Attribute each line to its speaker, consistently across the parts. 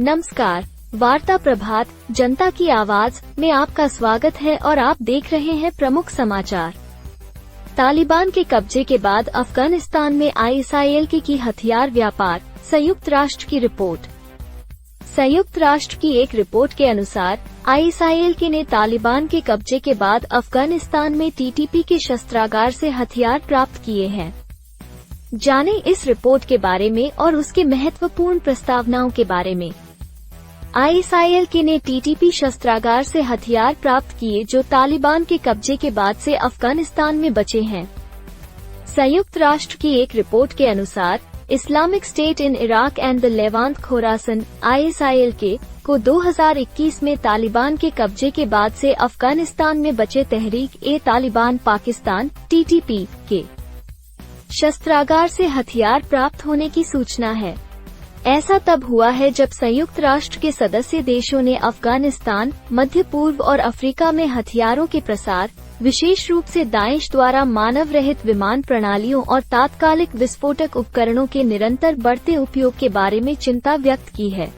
Speaker 1: नमस्कार, वार्ता प्रभात जनता की आवाज में आपका स्वागत है और आप देख रहे हैं प्रमुख समाचार। तालिबान के कब्जे के बाद अफगानिस्तान में ISIL की हथियार व्यापार, संयुक्त राष्ट्र की रिपोर्ट। संयुक्त राष्ट्र की एक रिपोर्ट के अनुसार ISIL ने तालिबान के कब्जे के बाद अफगानिस्तान में TTP के शस्त्रागार से हथियार प्राप्त किए हैं। जानें इस रिपोर्ट के बारे में और उसके महत्वपूर्ण प्रस्तावनाओं के बारे में। ISIL ने TTP शस्त्रागार से हथियार प्राप्त किए जो तालिबान के कब्जे के बाद से अफगानिस्तान में बचे हैं। संयुक्त राष्ट्र की एक रिपोर्ट के अनुसार Islamic State in Iraq and the Levant Khorasan ISIL को 2021 में तालिबान के कब्जे के बाद से अफगानिस्तान में बचे तहरीक-ए-तालिबान पाकिस्तान TTP के शस्त्रागार से हथियार प्राप्त होने की सूचना है। ऐसा तब हुआ है जब संयुक्त राष्ट्र के सदस्य देशों ने अफगानिस्तान, मध्य पूर्व और अफ्रीका में हथियारों के प्रसार, विशेष रूप से दाइश द्वारा मानव रहित विमान प्रणालियों और तात्कालिक विस्फोटक उपकरणों के निरंतर बढ़ते उपयोग के बारे में चिंता व्यक्त की है।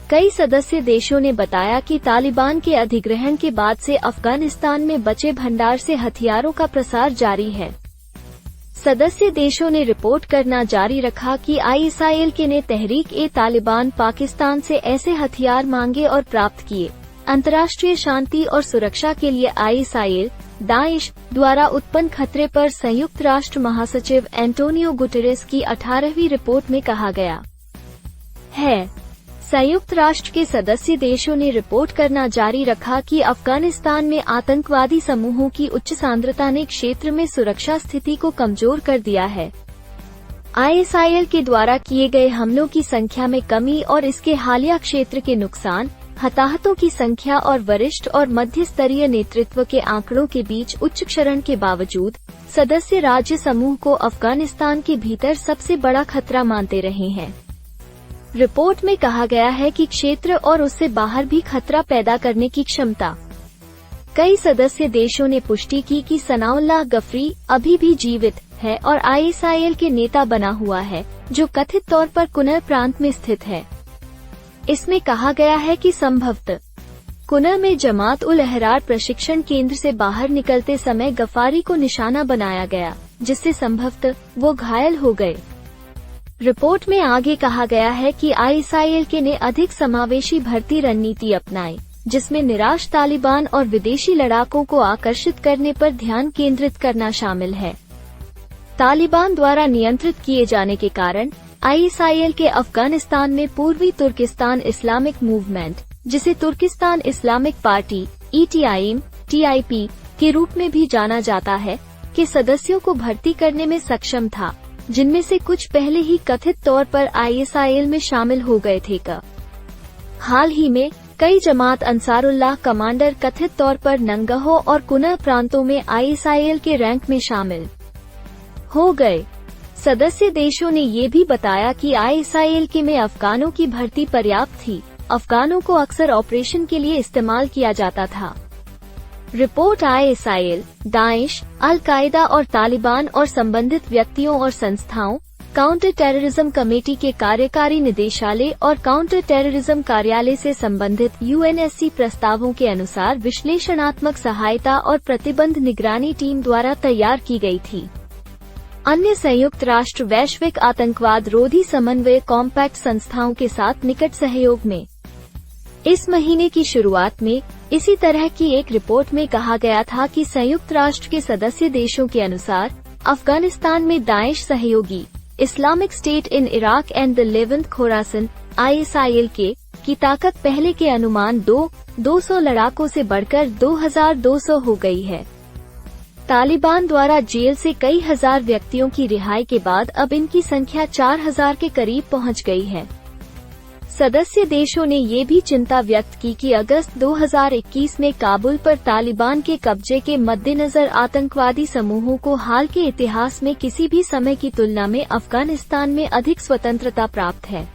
Speaker 1: कई सदस्य देशों ने बताया कि तालिबान के अधिग्रहण के बाद से अफगानिस्तान में बचे भंडार से हथियारों का प्रसार जारी है। सदस्य देशों ने रिपोर्ट करना जारी रखा कि ISIL ने तहरीक-ए-तालिबान पाकिस्तान से ऐसे हथियार मांगे और प्राप्त किए। अंतर्राष्ट्रीय शांति और सुरक्षा के लिए ISIL, दाइश द्वारा उत्पन्न खतरे पर संयुक्त राष्ट्र महासचिव एंटोनियो गुटेरेस की 18वीं रिपोर्ट में कहा गया है। संयुक्त राष्ट्र के सदस्य देशों ने रिपोर्ट करना जारी रखा कि अफगानिस्तान में आतंकवादी समूहों की उच्च सांद्रता ने क्षेत्र में सुरक्षा स्थिति को कमजोर कर दिया है। ISIL के द्वारा किए गए हमलों की संख्या में कमी और इसके हालिया क्षेत्र के नुकसान, हताहतों की संख्या और वरिष्ठ और मध्य स्तरीय नेतृत्व के आंकड़ों के बीच उच्च क्षरण के बावजूद सदस्य राज्य समूह को अफगानिस्तान के भीतर सबसे बड़ा खतरा मानते रहे हैं। रिपोर्ट में कहा गया है कि क्षेत्र और उससे बाहर भी खतरा पैदा करने की क्षमता। कई सदस्य देशों ने पुष्टि की कि सनाउल्लाह गफरी अभी भी जीवित है और ISIL के नेता बना हुआ है, जो कथित तौर पर कुनर प्रांत में स्थित है। इसमें कहा गया है कि संभवतः कुनर में जमात उल अहरार प्रशिक्षण केंद्र से बाहर निकलते समय गफारी को निशाना बनाया गया, जिससे संभवतः वो घायल हो गए। रिपोर्ट में आगे कहा गया है कि ISIL ने अधिक समावेशी भर्ती रणनीति अपनाई, जिसमें निराश तालिबान और विदेशी लड़ाकों को आकर्षित करने पर ध्यान केंद्रित करना शामिल है। तालिबान द्वारा नियंत्रित किए जाने के कारण ISIL के अफगानिस्तान में पूर्वी तुर्किस्तान इस्लामिक मूवमेंट, जिसे तुर्किस्तान इस्लामिक पार्टी TIP के रूप में भी जाना जाता है, के सदस्यों को भर्ती करने में सक्षम था, जिनमें से कुछ पहले ही कथित तौर पर ISIL में शामिल हो गए थे। हाल ही में कई जमात अंसारुल्लाह कमांडर कथित तौर पर नंगहो और कुनर प्रांतों में ISIL के रैंक में शामिल हो गए। सदस्य देशों ने ये भी बताया कि ISIL में अफगानों की भर्ती पर्याप्त थी। अफगानों को अक्सर ऑपरेशन के लिए इस्तेमाल किया जाता था। रिपोर्ट ISIL, दाइश, अल-कायदा और तालिबान और संबंधित व्यक्तियों और संस्थाओं, काउंटर टेररिज्म कमेटी के कार्यकारी निदेशालय और काउंटर टेररिज्म कार्यालय से संबंधित UNSC प्रस्तावों के अनुसार विश्लेषणात्मक सहायता और प्रतिबंध निगरानी टीम द्वारा तैयार की गई थी। अन्य संयुक्त राष्ट्र वैश्विक आतंकवाद रोधी समन्वय कॉम्पैक्ट संस्थाओं के साथ निकट सहयोग में इस महीने की शुरुआत में इसी तरह की एक रिपोर्ट में कहा गया था कि संयुक्त राष्ट्र के सदस्य देशों के अनुसार अफगानिस्तान में दाइश सहयोगी Islamic State in Iraq and the Levant Khorasan ISIL की ताकत पहले के अनुमान 200 लड़ाकों से बढ़कर 2200 हो गई है। तालिबान द्वारा जेल से कई हजार व्यक्तियों की रिहाई के बाद अब इनकी संख्या 4000 के करीब पहुंच गई है। सदस्य देशों ने ये भी चिंता व्यक्त की कि अगस्त 2021 में काबुल पर तालिबान के कब्जे के मद्देनजर आतंकवादी समूहों को हाल के इतिहास में किसी भी समय की तुलना में अफगानिस्तान में अधिक स्वतंत्रता प्राप्त है।